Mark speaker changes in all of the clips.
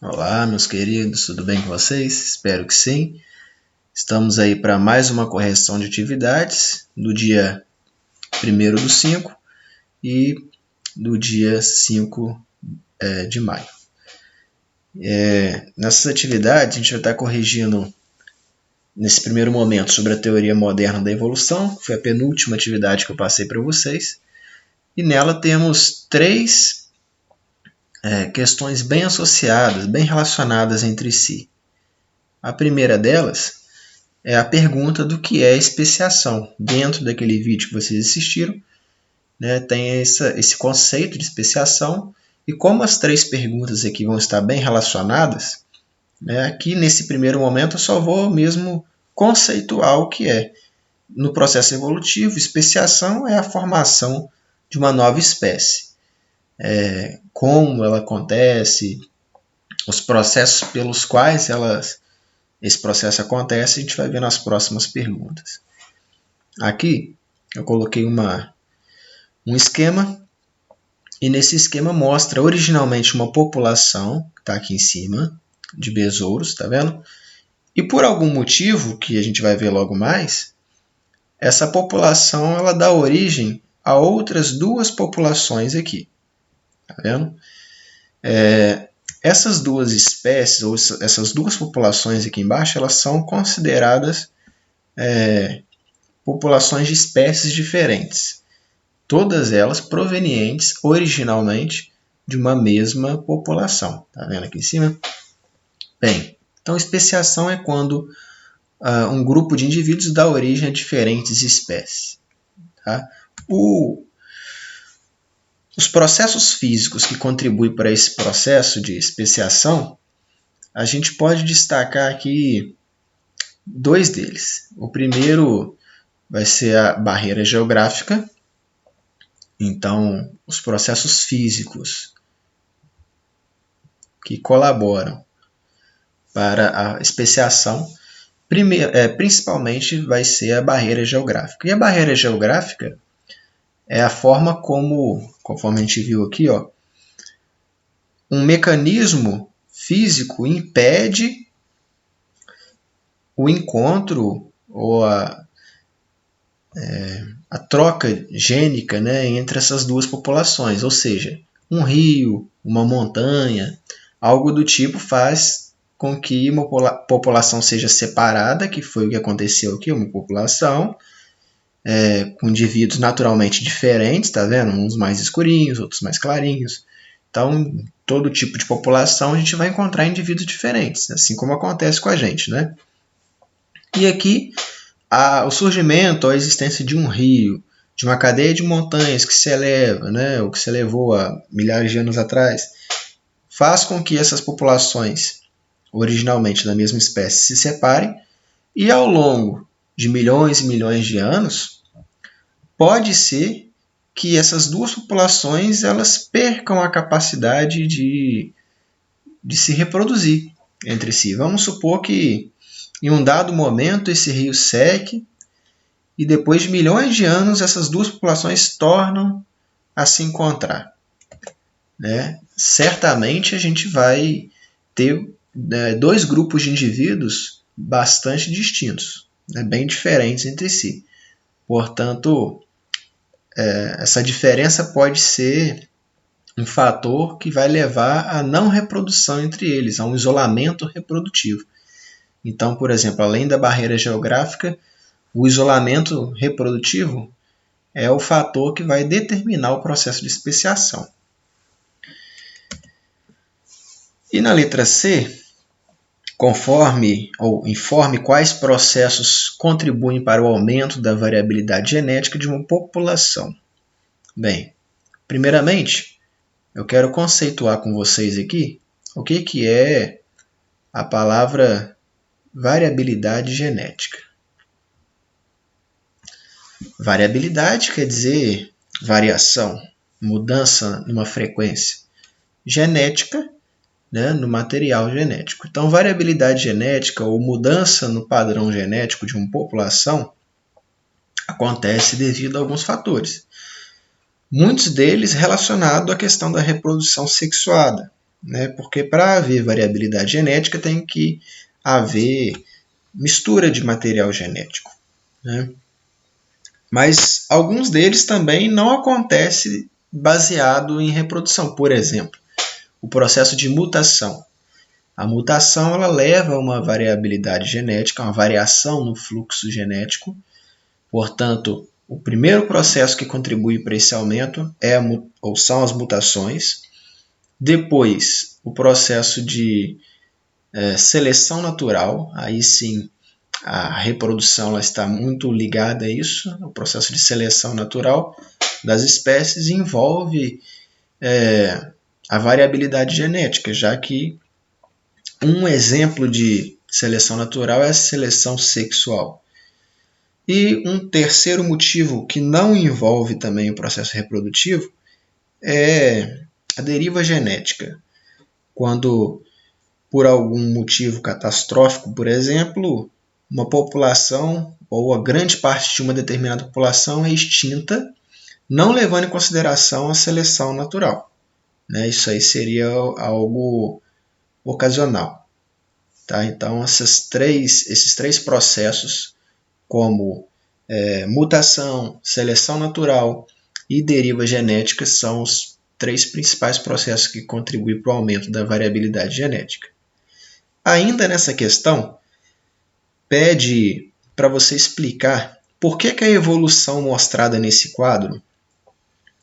Speaker 1: Olá, meus queridos, tudo bem com vocês? Espero que sim. Estamos aí para mais uma correção de atividades do dia 1º do 5 e do dia 5 de maio. Nessas atividades, a gente vai estar corrigindo, nesse primeiro momento, sobre a teoria moderna da evolução, que foi a penúltima atividade que eu passei para vocês. E nela temos três questões bem associadas, bem relacionadas entre si. A primeira delas é a pergunta do que é especiação. Dentro daquele vídeo que vocês assistiram, tem esse conceito de especiação, e como as três perguntas aqui vão estar bem relacionadas, aqui nesse primeiro momento eu só vou mesmo conceituar o que é. No processo evolutivo, especiação é a formação de uma nova espécie. Como ela acontece, os processos pelos quais esse processo acontece, a gente vai ver nas próximas perguntas. Aqui eu coloquei um esquema, e nesse esquema mostra originalmente uma população, que está aqui em cima, de besouros, tá vendo? E por algum motivo, que a gente vai ver logo mais, essa população ela dá origem a outras duas populações aqui, tá vendo? Essas duas espécies, ou essas duas populações aqui embaixo, elas são consideradas populações de espécies diferentes. Todas elas provenientes originalmente de uma mesma população. Tá vendo aqui em cima? Bem, então especiação é quando um grupo de indivíduos dá origem a diferentes espécies. Tá? Os processos físicos que contribuem para esse processo de especiação, a gente pode destacar aqui dois deles. O primeiro vai ser a barreira geográfica. Então, os processos físicos que colaboram para a especiação, principalmente vai ser a barreira geográfica. E a barreira geográfica é a forma como, conforme a gente viu aqui, um mecanismo físico impede o encontro ou a troca gênica, entre essas duas populações. Ou seja, um rio, uma montanha, algo do tipo faz com que uma população seja separada, que foi o que aconteceu aqui, uma população com indivíduos naturalmente diferentes, tá vendo? Uns mais escurinhos, outros mais clarinhos. Então, em todo tipo de população, a gente vai encontrar indivíduos diferentes, assim como acontece com a gente, né? E aqui, o surgimento ou a existência de um rio, de uma cadeia de montanhas que se eleva, ou que se elevou há milhares de anos atrás, faz com que essas populações, originalmente da mesma espécie, se separem, e ao longo de milhões e milhões de anos, pode ser que essas duas populações elas percam a capacidade de se reproduzir entre si. Vamos supor que em um dado momento esse rio seque e depois de milhões de anos essas duas populações tornam a se encontrar. Certamente a gente vai ter dois grupos de indivíduos bastante distintos, bem diferentes entre si. Portanto, essa diferença pode ser um fator que vai levar à não reprodução entre eles, a um isolamento reprodutivo. Então, por exemplo, além da barreira geográfica, o isolamento reprodutivo é o fator que vai determinar o processo de especiação. E na letra C, informe quais processos contribuem para o aumento da variabilidade genética de uma população. Bem, primeiramente, eu quero conceituar com vocês aqui o que é a palavra variabilidade genética. Variabilidade quer dizer variação, mudança numa frequência. Genética, no material genético. Então, variabilidade genética ou mudança no padrão genético de uma população acontece devido a alguns fatores. Muitos deles relacionados à questão da reprodução sexuada. né? Porque para haver variabilidade genética tem que haver mistura de material genético, né? Mas alguns deles também não acontecem baseado em reprodução. Por exemplo, o processo de mutação. A mutação ela leva a uma variabilidade genética, uma variação no fluxo genético. Portanto, o primeiro processo que contribui para esse aumento ou são as mutações. Depois, o processo de seleção natural. Aí sim, a reprodução ela está muito ligada a isso. O processo de seleção natural das espécies envolve a variabilidade genética, já que um exemplo de seleção natural é a seleção sexual. E um terceiro motivo que não envolve também o processo reprodutivo é a deriva genética. Quando, por algum motivo catastrófico, por exemplo, uma população ou a grande parte de uma determinada população é extinta, não levando em consideração a seleção natural, né? Isso aí seria algo ocasional. Tá? Então, esses três processos, como mutação, seleção natural e deriva genética, são os três principais processos que contribuem para o aumento da variabilidade genética. Ainda nessa questão, pede para você explicar por que a evolução mostrada nesse quadro,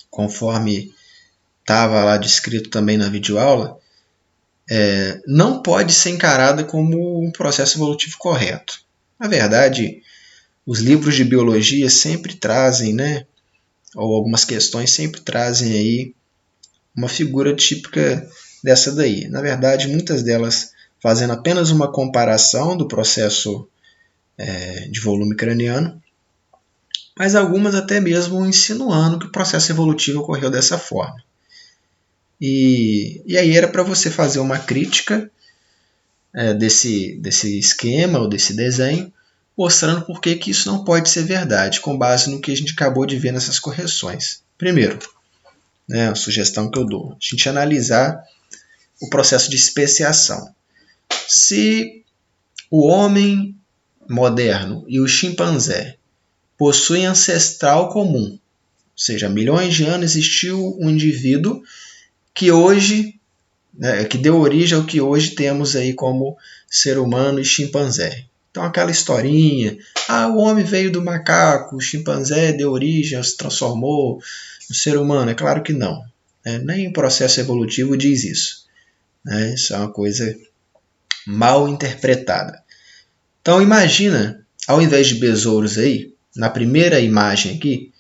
Speaker 1: conforme estava lá descrito também na videoaula, não pode ser encarada como um processo evolutivo correto. Na verdade, os livros de biologia sempre trazem, né, ou algumas questões sempre trazem aí uma figura típica dessa daí. Na verdade, muitas delas fazendo apenas uma comparação do processo de volume craniano, mas algumas até mesmo insinuando que o processo evolutivo ocorreu dessa forma. E aí era para você fazer uma crítica desse esquema ou desse desenho, mostrando por que isso não pode ser verdade, com base no que a gente acabou de ver nessas correções. Primeiro, a sugestão que eu dou, a gente analisar o processo de especiação. Se o homem moderno e o chimpanzé possuem ancestral comum, ou seja, há milhões de anos existiu um indivíduo que hoje, que deu origem ao que hoje temos aí como ser humano e chimpanzé. Então aquela historinha, o homem veio do macaco, o chimpanzé deu origem, se transformou no ser humano. É claro que não. Nem o processo evolutivo diz isso. Isso é uma coisa mal interpretada. Então imagina, ao invés de besouros aí, na primeira imagem aqui,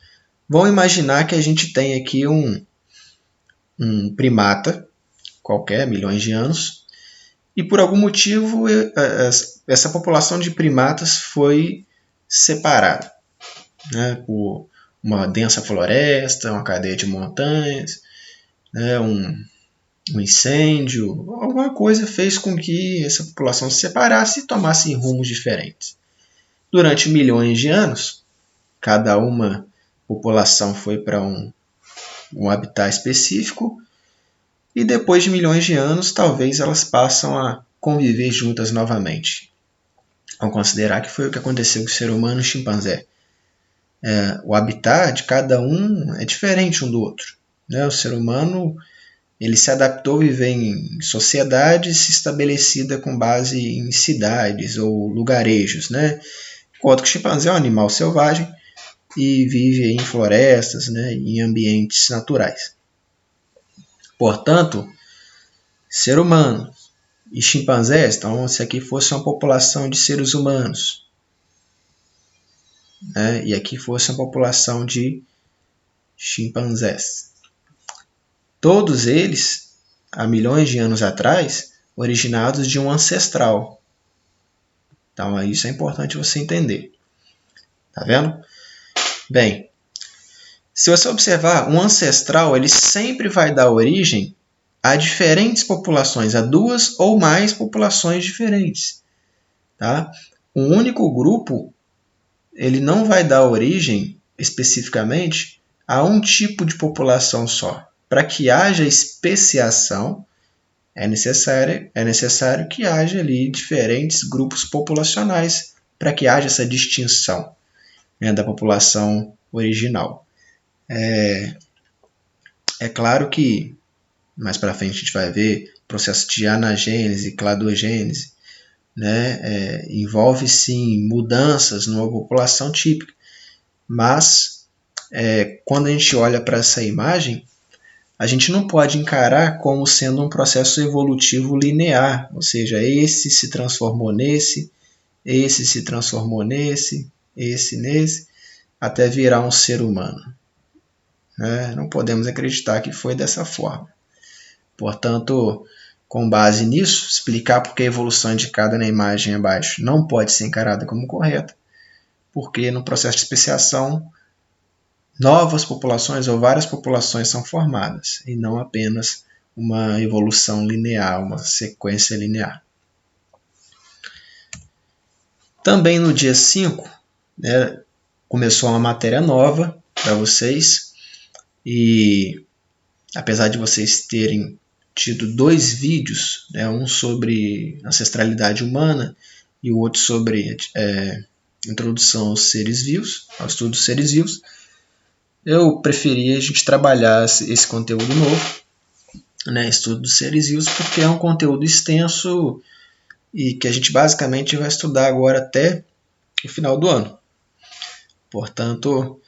Speaker 1: vão imaginar que a gente tem aqui um primata qualquer, milhões de anos, e por algum motivo essa população de primatas foi separada, né, por uma densa floresta, uma cadeia de montanhas, né, um incêndio, alguma coisa fez com que essa população se separasse e tomasse rumos diferentes. Durante milhões de anos, cada uma população foi para um habitat específico, e depois de milhões de anos, talvez elas passam a conviver juntas novamente. Vamos considerar que foi o que aconteceu com o ser humano e o chimpanzé. O habitat de cada um é diferente um do outro. O ser humano ele se adaptou a viver em sociedades estabelecidas com base em cidades ou lugarejos, enquanto que o chimpanzé é um animal selvagem e vive em florestas, em ambientes naturais. Portanto, ser humano e chimpanzés, então se aqui fosse uma população de seres humanos, e aqui fosse uma população de chimpanzés, todos eles, há milhões de anos atrás, originados de um ancestral. Então isso é importante você entender. Tá vendo? Bem, se você observar, um ancestral ele sempre vai dar origem a diferentes populações, a duas ou mais populações diferentes. Tá? Um único grupo ele não vai dar origem especificamente a um tipo de população só. Para que haja especiação, é necessário que haja ali diferentes grupos populacionais para que haja essa distinção, né, da população original. É claro que mais para frente a gente vai ver processo de anagênese, cladogênese, né, envolve sim mudanças numa população típica, mas quando a gente olha para essa imagem, a gente não pode encarar como sendo um processo evolutivo linear, ou seja, esse se transformou nesse, esse se transformou nesse, esse nesse, até virar um ser humano. Né? Não podemos acreditar que foi dessa forma. Portanto, com base nisso, explicar porque a evolução indicada na imagem abaixo não pode ser encarada como correta, porque no processo de especiação, novas populações ou várias populações são formadas, e não apenas uma evolução linear, uma sequência linear. Também no dia 5, né, começou uma matéria nova para vocês, e apesar de vocês terem tido 2 vídeos, né, um sobre ancestralidade humana e o outro sobre introdução aos seres vivos, ao estudo dos seres vivos, eu preferi a gente trabalhar esse conteúdo novo, né, estudo dos seres vivos, porque é um conteúdo extenso e que a gente basicamente vai estudar agora até o final do ano. Portanto,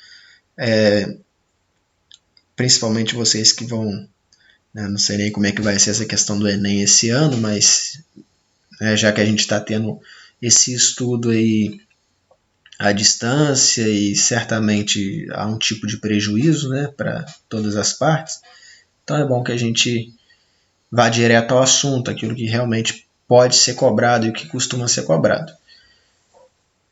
Speaker 1: principalmente vocês que vão, né, não sei nem como é que vai ser essa questão do Enem esse ano, mas já que a gente está tendo esse estudo aí à distância e certamente há um tipo de prejuízo, né, para todas as partes, então é bom que a gente vá direto ao assunto, aquilo que realmente pode ser cobrado e o que costuma ser cobrado.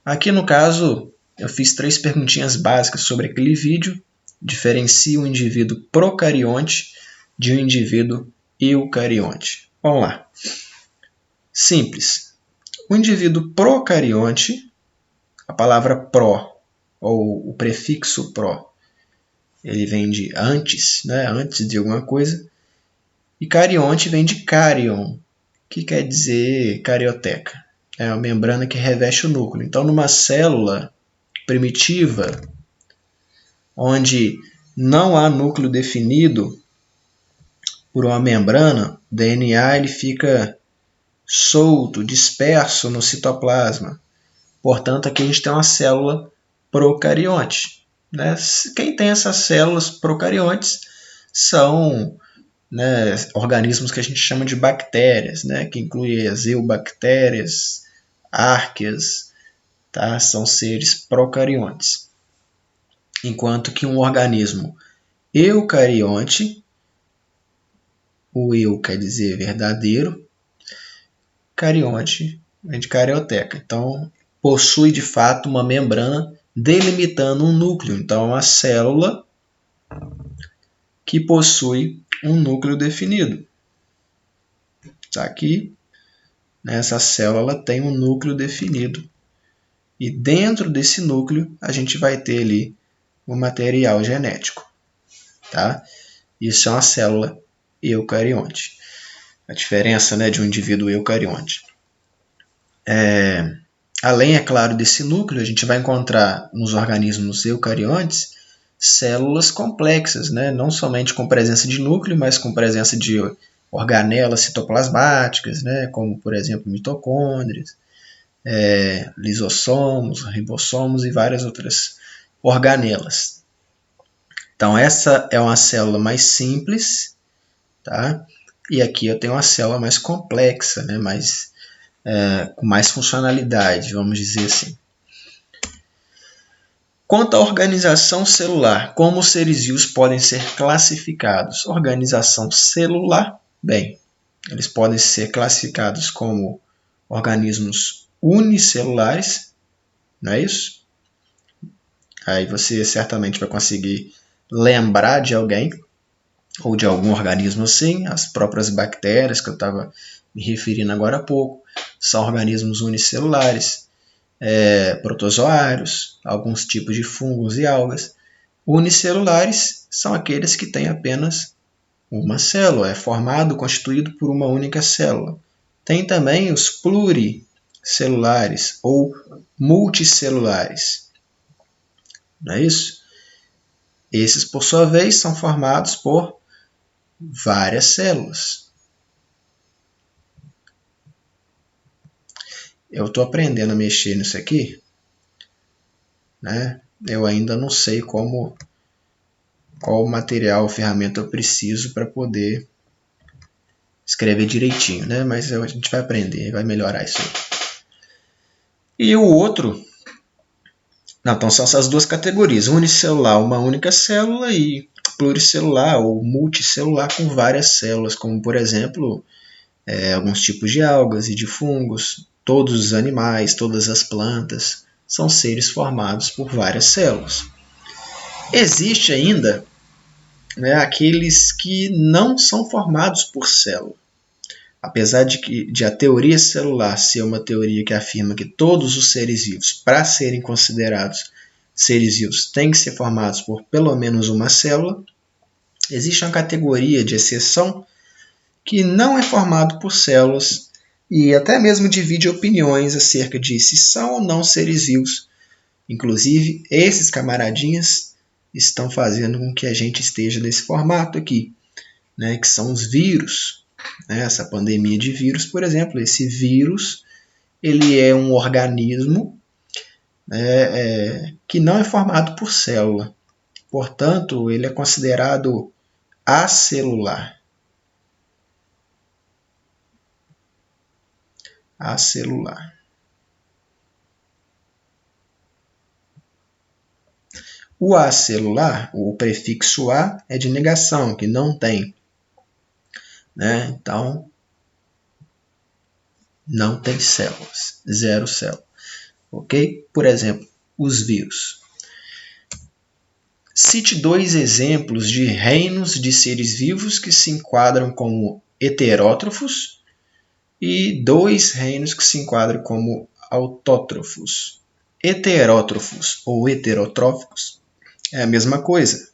Speaker 1: Aqui no caso, eu fiz 3 perguntinhas básicas sobre aquele vídeo, diferencia um indivíduo procarionte de um indivíduo eucarionte. Vamos lá. Simples. O indivíduo procarionte, a palavra pro, ou o prefixo pro, ele vem de antes, né? Antes de alguma coisa, e carionte vem de carion, que quer dizer carioteca. É a membrana que reveste o núcleo. Então, numa célula primitiva, onde não há núcleo definido por uma membrana, o DNA ele fica solto, disperso no citoplasma. Portanto, aqui a gente tem uma célula procarionte. Né? Quem tem essas células procariontes são, né, organismos que a gente chama de bactérias, né, que inclui as eubactérias, árqueas, tá? São seres procariontes. Enquanto que um organismo eucarionte, o eu quer dizer verdadeiro, carionte vem de carioteca. Então, possui de fato uma membrana delimitando um núcleo. Então, é uma célula que possui um núcleo definido. Tá aqui, essa célula tem um núcleo definido. E dentro desse núcleo, a gente vai ter ali o material genético. Tá? Isso é uma célula eucarionte. A diferença, né, de um indivíduo eucarionte. Além, é claro, desse núcleo, a gente vai encontrar nos organismos eucariontes células complexas, né? Não somente com presença de núcleo, mas com presença de organelas citoplasmáticas, né? Como, por exemplo, mitocôndrias, lisossomos, ribossomos e várias outras organelas. Então, essa é uma célula mais simples, tá? E aqui eu tenho uma célula mais complexa, né? Com mais funcionalidade, vamos dizer assim. Quanto à organização celular, como os seres vivos podem ser classificados? Organização celular, bem, eles podem ser classificados como organismos unicelulares, não é isso? Aí você certamente vai conseguir lembrar de alguém ou de algum organismo assim, as próprias bactérias que eu estava me referindo agora há pouco, são organismos unicelulares, protozoários, alguns tipos de fungos e algas. Unicelulares são aqueles que têm apenas uma célula, é formado, constituído por uma única célula. Tem também os pluricelulares ou multicelulares. Não é isso? Esses, por sua vez, são formados por várias células. Eu estou aprendendo a mexer nisso aqui, né? Eu ainda não sei qual material ou ferramenta eu preciso para poder escrever direitinho, né? Mas a gente vai aprender, vai melhorar isso aí. E o outro... Não, então são essas duas categorias. Unicelular, uma única célula, e pluricelular ou multicelular com várias células, como, por exemplo, alguns tipos de algas e de fungos. Todos os animais, todas as plantas são seres formados por várias células. Existe ainda, né, aqueles que não são formados por célula. Apesar de a teoria celular ser uma teoria que afirma que todos os seres vivos, para serem considerados seres vivos, têm que ser formados por pelo menos uma célula, existe uma categoria de exceção que não é formado por células e até mesmo divide opiniões acerca de se são ou não seres vivos. Inclusive, esses camaradinhas estão fazendo com que a gente esteja nesse formato aqui, né, que são os vírus. Essa pandemia de vírus, por exemplo, esse vírus ele é um organismo, que não é formado por célula. Portanto, ele é considerado acelular. Acelular. O acelular, o prefixo A, é de negação, que não tem. Então, não tem células, zero célula. Ok? Por exemplo, os vírus. Cite 2 exemplos de reinos de seres vivos que se enquadram como heterótrofos e 2 reinos que se enquadram como autótrofos. Heterótrofos ou heterotróficos é a mesma coisa.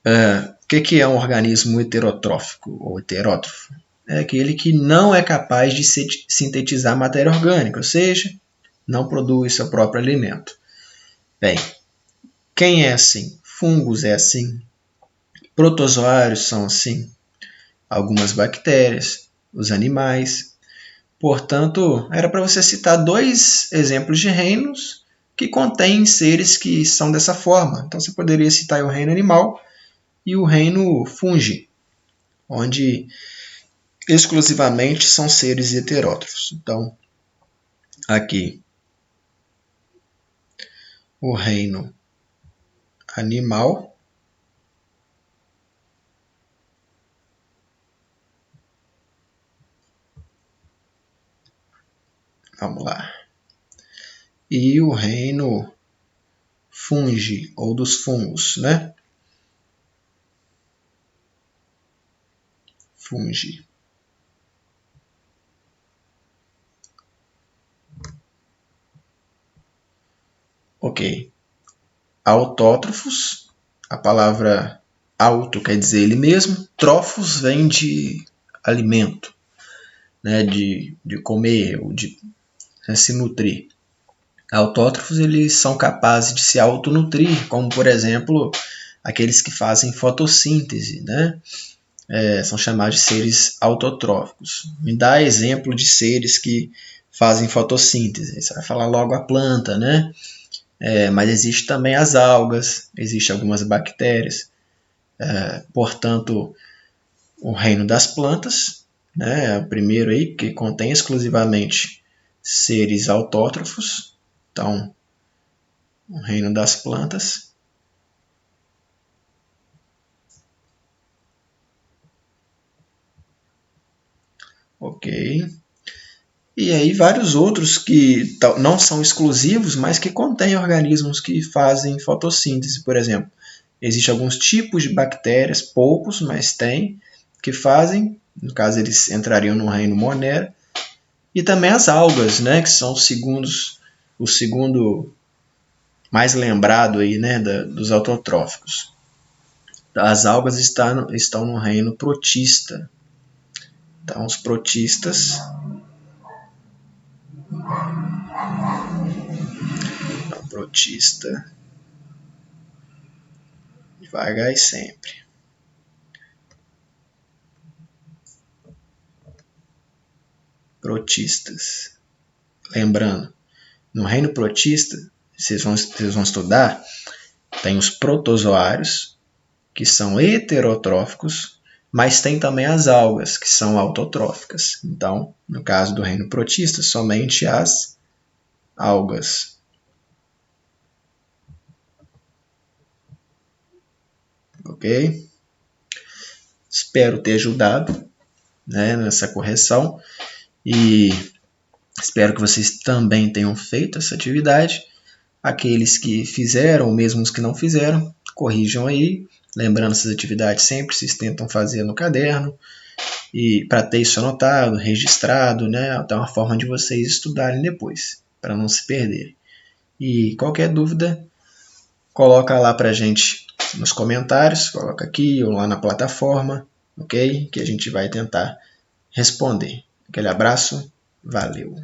Speaker 1: O que é um organismo heterotrófico ou heterótrofo? É aquele que não é capaz de sintetizar matéria orgânica, ou seja, não produz seu próprio alimento. Bem, quem é assim? Fungos é assim. Protozoários são assim. Algumas bactérias, os animais. Portanto, era para você citar 2 exemplos de reinos que contêm seres que são dessa forma. Então, você poderia citar o reino animal e o reino fungi, onde exclusivamente são seres heterótrofos. Então, aqui, o reino animal, vamos lá, e o reino fungi, ou dos fungos, né? Fungi. Ok. Autótrofos, a palavra auto quer dizer ele mesmo, trófos vem de alimento, né, de comer ou de se nutrir. Autótrofos eles são capazes de se autonutrir, como por exemplo aqueles que fazem fotossíntese, né? São chamados de seres autotróficos. Me dá exemplo de seres que fazem fotossíntese. Você vai falar logo a planta, né? Mas existe também as algas, existem algumas bactérias. Portanto, o reino das plantas, né? O primeiro aí, que contém exclusivamente seres autótrofos. Então, o reino das plantas. Ok. E aí vários outros que não são exclusivos, mas que contêm organismos que fazem fotossíntese, por exemplo. Existem alguns tipos de bactérias, poucos, mas tem, que fazem, no caso eles entrariam no reino Monera, e também as algas, né, que são o segundo mais lembrado aí, né, dos autotróficos. As algas estão no reino protista. Então, os protistas... Então, protista... Devagar e sempre. Protistas. Lembrando, no reino protista, vocês vão estudar, tem os protozoários, que são heterotróficos, mas tem também as algas, que são autotróficas. Então, no caso do reino protista, somente as algas. Ok? Espero ter ajudado, né, nessa correção e espero que vocês também tenham feito essa atividade. Aqueles que fizeram, ou mesmo os que não fizeram, corrijam aí. Lembrando, essas atividades sempre vocês tentam fazer no caderno, e para ter isso anotado, registrado, né? Até uma forma de vocês estudarem depois, para não se perderem. E qualquer dúvida, coloca lá para a gente nos comentários, coloca aqui ou lá na plataforma, ok? Que a gente vai tentar responder. Aquele abraço, valeu!